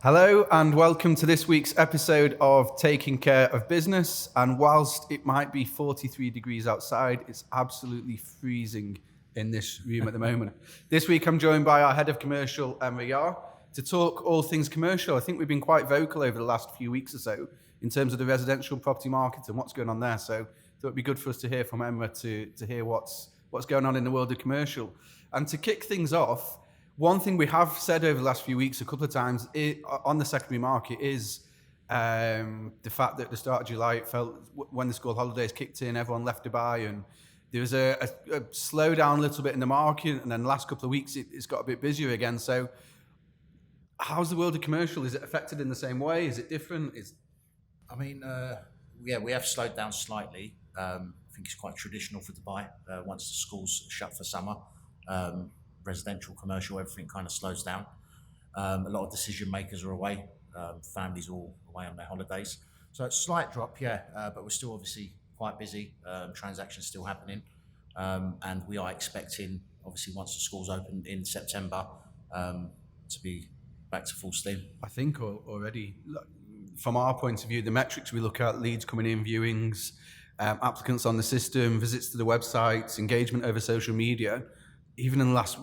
Hello and welcome to this week's episode of Taking Care of Business. And whilst it might be 43 degrees outside, it's absolutely freezing in this room at the moment. This week I'm joined by our head of commercial, Emrah Yah, to talk all things commercial. I think we've been quite vocal over the last few weeks or so in terms of the residential property market and what's going on there. So it'd be good for us to hear from Emrah to hear what's going on in the world of commercial. And to kick things off, one thing we have said over the last few weeks a couple of times on the secondary market is the fact that at the start of July, it felt when the school holidays kicked in, everyone left Dubai and there was a slowdown a little bit in the market. And then the last couple of weeks, it's got a bit busier again. So how's the world of commercial? Is it affected in the same way? Is it different? We have slowed down slightly. I think it's quite traditional for Dubai. Once the schools shut for summer, residential, commercial, everything kind of slows down. A lot of decision makers are away. Families are all away on their holidays. So it's a slight drop, but we're still obviously quite busy. Transactions still happening. And we are expecting, obviously, once the schools open in September, to be back to full steam. I think already, from our point of view, the metrics we look at, leads coming in, viewings, applicants on the system, visits to the websites, engagement over social media, even in the last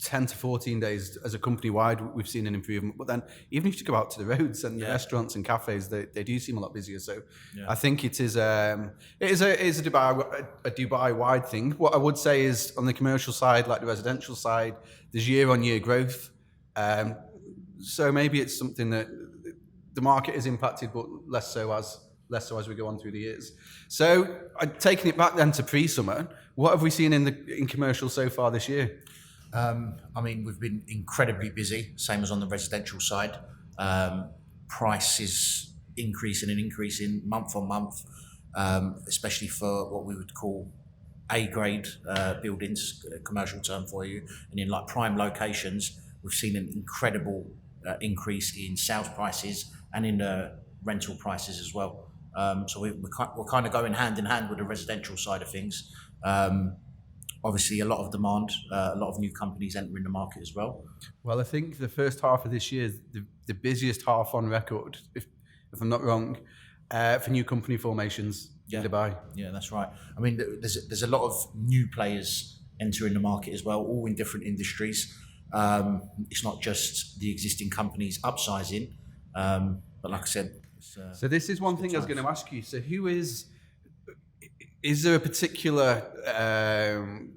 10 to 14 days as a company wide, we've seen an improvement. But then even if you go out to the roads and the restaurants and cafes, they do seem a lot busier. So I think it is a Dubai wide thing. What I would say is on the commercial side, like the residential side, there's year on year growth. So maybe it's something that the market is impacted, but less so as we go on through the years. So taking it back then to pre-summer, what have we seen in commercial so far this year? We've been incredibly busy, same as on the residential side. Prices increasing month on month, especially for what we would call A-grade buildings, commercial term for you. And in like prime locations, we've seen an incredible increase in sales prices and in the rental prices as well. So we're kind of going hand in hand with the residential side of things. Obviously, a lot of demand, a lot of new companies entering the market as well. Well, I think the first half of this year is the busiest half on record, if I'm not wrong, for new company formations in Dubai. Yeah, that's right. I mean, there's a lot of new players entering the market as well, all in different industries. It's not just the existing companies upsizing, but like I said. So this is one thing I was going to ask you. So is there a particular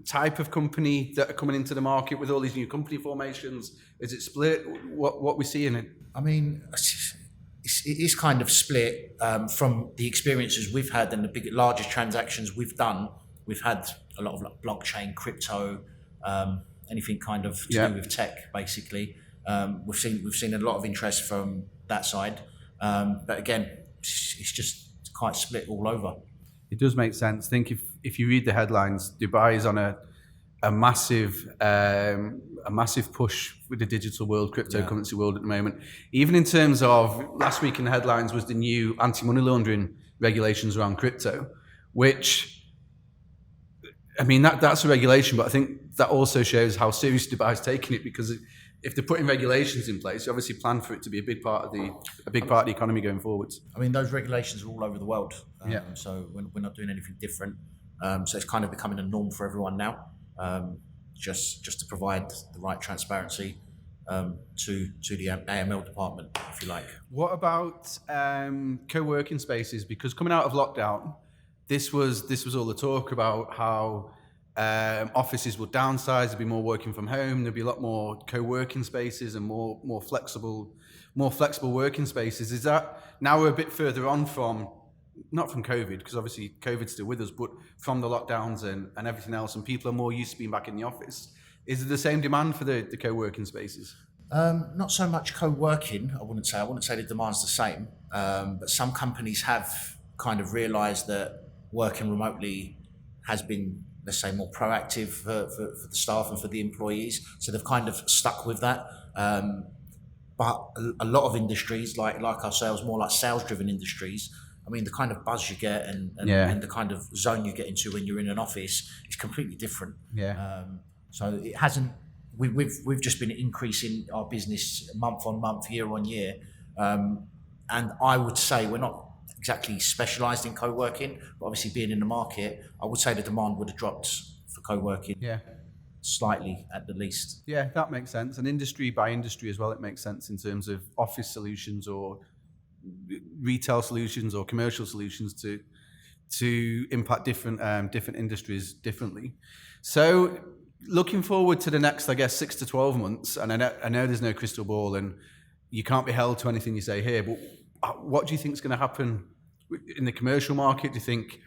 type of company that are coming into the market with all these new company formations? Is it split? What we see in it? I mean, it is kind of split from the experiences we've had and the largest transactions we've done. We've had a lot of like blockchain, crypto, anything kind of to do with tech, basically. We've seen a lot of interest from that side. But again, it's just quite split all over. It does make sense. I think if you read the headlines, Dubai is on a massive push with the digital world, cryptocurrency world at the moment. Even in terms of last week in the headlines was the new anti-money laundering regulations around crypto, which, I mean, that's a regulation, but I think that also shows how serious Dubai is taking it, because if they're putting regulations in place, you obviously plan for it to be a big part of the economy going forwards. I mean, those regulations are all over the world. So we're not doing anything different. So it's kind of becoming a norm for everyone now, just to provide the right transparency to the AML department, if you like. What about co-working spaces? Because coming out of lockdown, this was all the talk about how offices will downsize, there'll be more working from home, there'll be a lot more co-working spaces and more flexible working spaces. Is that now we're a bit further on from, not from COVID, because obviously COVID's still with us, but from the lockdowns and everything else, and people are more used to being back in the office. Is there the same demand for the co-working spaces? Not so much co-working, I wouldn't say the demand's the same, but some companies have kind of realised that working remotely has been, let's say, more proactive for the staff and for the employees. So they've kind of stuck with that. But a lot of industries, like ourselves, more like sales-driven industries, I mean, the kind of buzz you get and the kind of zone you get into when you're in an office is completely different. Yeah. So it hasn't we've just been increasing our business month on month, year on year, and I would say we're not exactly specialised in co-working, but obviously being in the market, I would say the demand would have dropped for co-working Yeah. slightly at the least. Yeah, that makes sense. And industry by industry as well, it makes sense in terms of office solutions or retail solutions or commercial solutions to impact different industries differently. So looking forward to the next, I guess, 6 to 12 months, and I know there's no crystal ball and you can't be held to anything you say here, but what do you think is going to happen in the commercial market? Do you think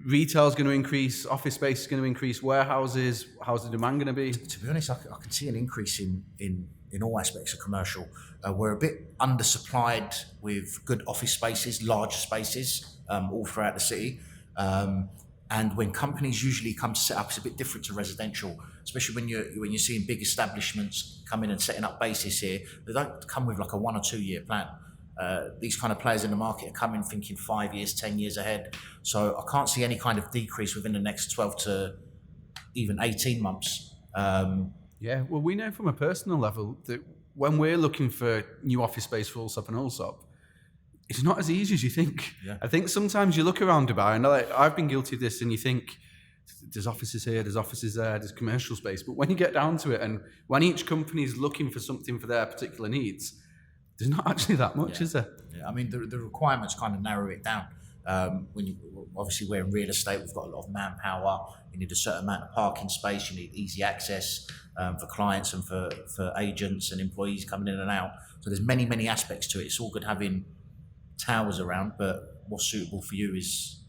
retail is going to increase, office space is going to increase, warehouses? How's the demand going to be? To be honest, I can see an increase in all aspects of commercial. We're a bit undersupplied with good office spaces, large spaces, all throughout the city. And when companies usually come to set up, it's a bit different to residential, especially when you're seeing big establishments come in and setting up bases here. They don't come with like a 1 or 2 year plan. These kind of players in the market are coming thinking 5 years, 10 years ahead. So I can't see any kind of decrease within the next 12 to even 18 months. Yeah, well, we know from a personal level that when we're looking for new office space for Allsop and Allsop, it's not as easy as you think. Yeah. I think sometimes you look around Dubai, and I've been guilty of this, and you think there's offices here, there's offices there, there's commercial space. But when you get down to it, and when each company is looking for something for their particular needs, there's not actually that much, is there? Yeah, I mean, the requirements kind of narrow it down. Obviously, we're in real estate, we've got a lot of manpower, you need a certain amount of parking space, you need easy access for clients and for agents and employees coming in and out. So there's many aspects to it. It's all good having towers around, but what's suitable for you is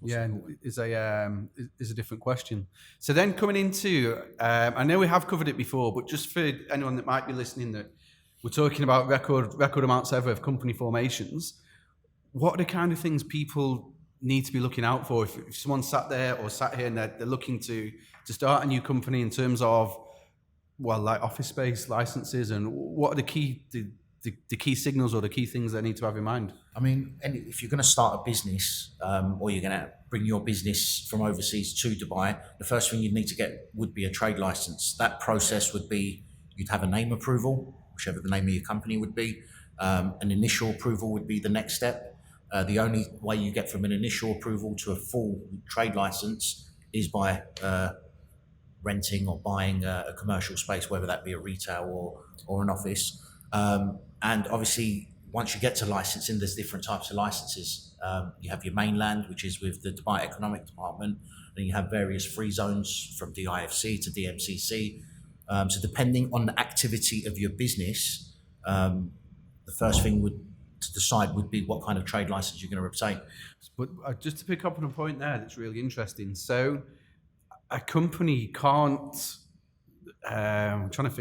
is a different question. So then coming into, I know we have covered it before, but just for anyone that might be listening, that we're talking about record amounts ever of company formations. What are the kind of things people need to be looking out for if someone sat there or sat here and they're looking to start a new company in terms of, well, like office space licenses, and what are the key signals or the key things they need to have in mind? I mean, if you're going to start a business or you're going to bring your business from overseas to Dubai, the first thing you'd need to get would be a trade license. That process would be you'd have a name approval, whichever the name of your company would be. An initial approval would be the next step. The only way you get from an initial approval to a full trade license is by renting or buying a commercial space, whether that be a retail or an office. And obviously, once you get to licensing, there's different types of licenses. You have your mainland, which is with the Dubai Economic Department, and you have various free zones from DIFC to DMCC. So depending on the activity of your business, the first thing to decide would be what kind of trade license you're going to obtain. But just to pick up on a point there that's really interesting. So a company can't, I'm trying to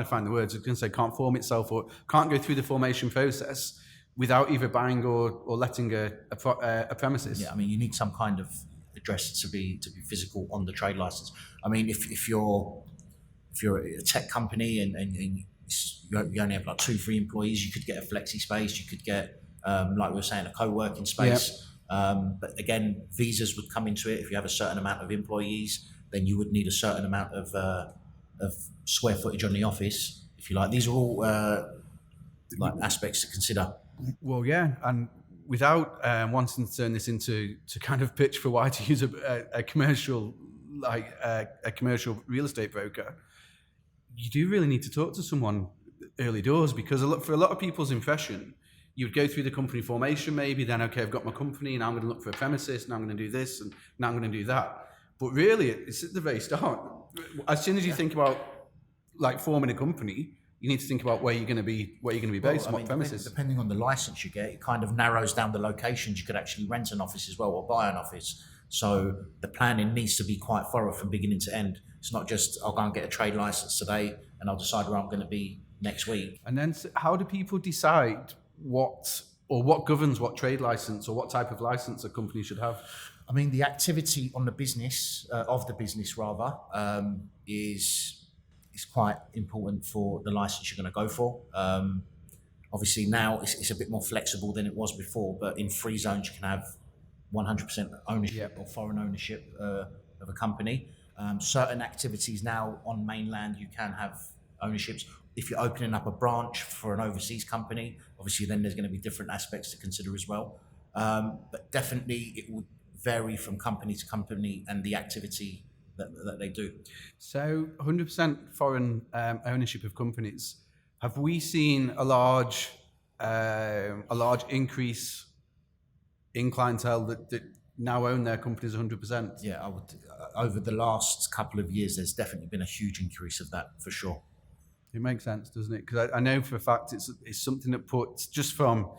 find the words. I was going to say can't form itself or can't go through the formation process without either buying or letting a premises. Yeah, I mean, you need some kind of address to be physical on the trade license. I mean, if you're a tech company and you only have like 2-3 employees, you could get a flexi space, you could get like we were saying, a co-working space. Yep. But again, visas would come into it. If you have a certain amount of employees, then you would need a certain amount of square footage on the office, if you like. These are all like aspects to consider. Well, yeah, and without wanting to turn this into kind of pitch for why to use a commercial a commercial real estate broker, you do really need to talk to someone early doors, because for a lot of people's impression, you would go through the company formation, maybe then, okay, I've got my company, now I'm going to look for a premises, now I'm going to do this, and now I'm going to do that. But really, it's at the very start. As soon as you think about like forming a company, you need to think about where you're going to be based, and what premises. Depending on the license you get, it kind of narrows down the locations. You could actually rent an office as well or buy an office. So the planning needs to be quite thorough from beginning to end. It's not just, I'll go and get a trade license today and I'll decide where I'm going to be next week. And then how do people decide what governs what trade license or what type of license a company should have? I mean, the activity on the business, is quite important for the license you're going to go for. Obviously now it's a bit more flexible than it was before, but in free zones you can have 100% ownership or foreign ownership of a company. Certain activities now on mainland, you can have ownerships. If you're opening up a branch for an overseas company, obviously then there's going to be different aspects to consider as well. But definitely it would vary from company to company and the activity that they do. So 100% foreign ownership of companies. Have we seen a large increase in clientele that now own their companies 100%? Yeah, I would. Over the last couple of years, there's definitely been a huge increase of that for sure. It makes sense, doesn't it? Because I know for a fact it's something that puts, just from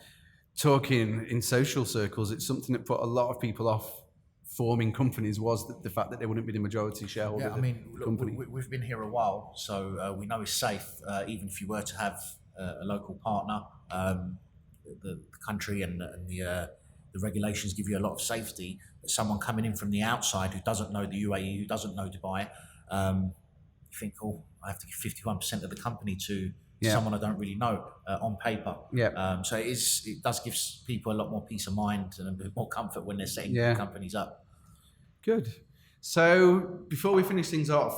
talking in social circles, it's something that put a lot of people off forming companies, was the fact that they wouldn't be the majority shareholder Yeah, I of mean, the look, company. we've been here a while, so we know it's safe. Even if you were to have a local partner, the country and the regulations give you a lot of safety. Someone coming in from the outside who doesn't know the UAE, who doesn't know Dubai, you think, oh, I have to give 51% of the company to someone I don't really know on paper. Yeah. So it does give people a lot more peace of mind and a bit more comfort when they're setting companies up. Good. So before we finish things off,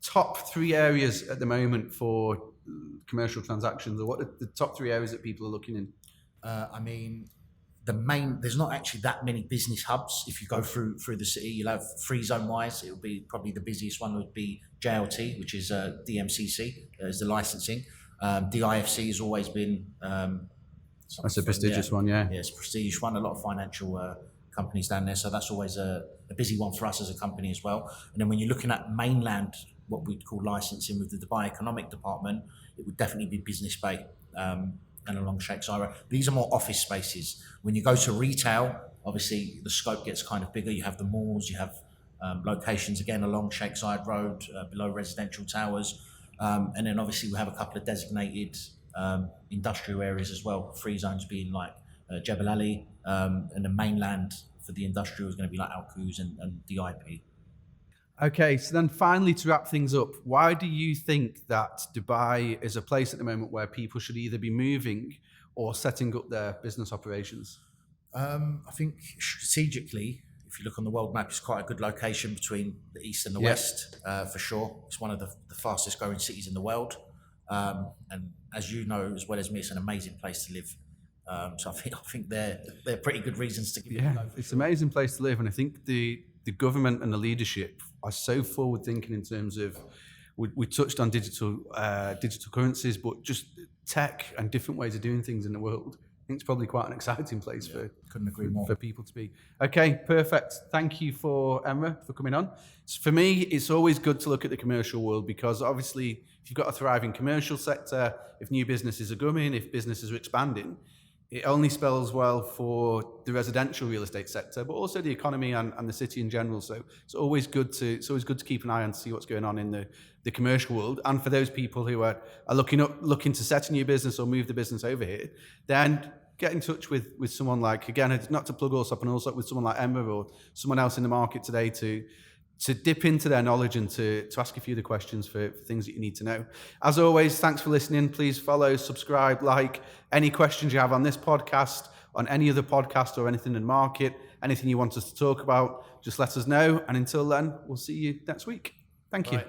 top 3 areas at the moment for commercial transactions, or what are the top 3 areas that people are looking in? I mean, there's not actually that many business hubs. If you go through the city, you'll have free zone wise, it'll be probably the busiest one would be JLT, which is DMCC, is the licensing. DIFC has always been That's a prestigious one, yeah. Yeah, it's a prestigious one. A lot of financial companies down there, so that's always a busy one for us as a company as well. And then when you're looking at mainland, what we'd call licensing with the Dubai Economic Department, it would definitely be Business Bay and along Sheikh Zayed. These are more office spaces. When you go to retail, obviously the scope gets kind of bigger. You have the malls, you have locations again along Sheikh Zayed Road, below residential towers, and then obviously we have a couple of designated industrial areas as well. Free zones being like Jebel Ali, and the mainland for the industrial is going to be like Al Quoz and DIP. Okay, so then finally to wrap things up, why do you think that Dubai is a place at the moment where people should either be moving or setting up their business operations? I think strategically, if you look on the world map, it's quite a good location between the east and the west, for sure. It's one of the fastest growing cities in the world. And as you know as well as me, it's an amazing place to live. So I think they're pretty good reasons to give you a go. It's an amazing place to live, and I think the government and the leadership are so forward thinking in terms of, we touched on digital currencies, but just tech and different ways of doing things in the world. I think it's probably quite an exciting place Couldn't agree more. for people to be. Okay, perfect. Thank you for Emrah for coming on. For me, it's always good to look at the commercial world, because obviously if you've got a thriving commercial sector, if new businesses are coming, if businesses are expanding, it only spells well for the residential real estate sector, but also the economy and the city in general. So it's always good to keep an eye on to see what's going on in the commercial world. And for those people who are looking to set a new business or move the business over here, then get in touch with someone like, again, not to plug Allsop and Allsop, with someone like Emrah or someone else in the market today to dip into their knowledge and to ask a few of the questions for things that you need to know. As always, thanks for listening. Please follow, subscribe, like. Any questions you have on this podcast, on any other podcast or anything in the market, anything you want us to talk about, just let us know. And until then, we'll see you next week. Thank you.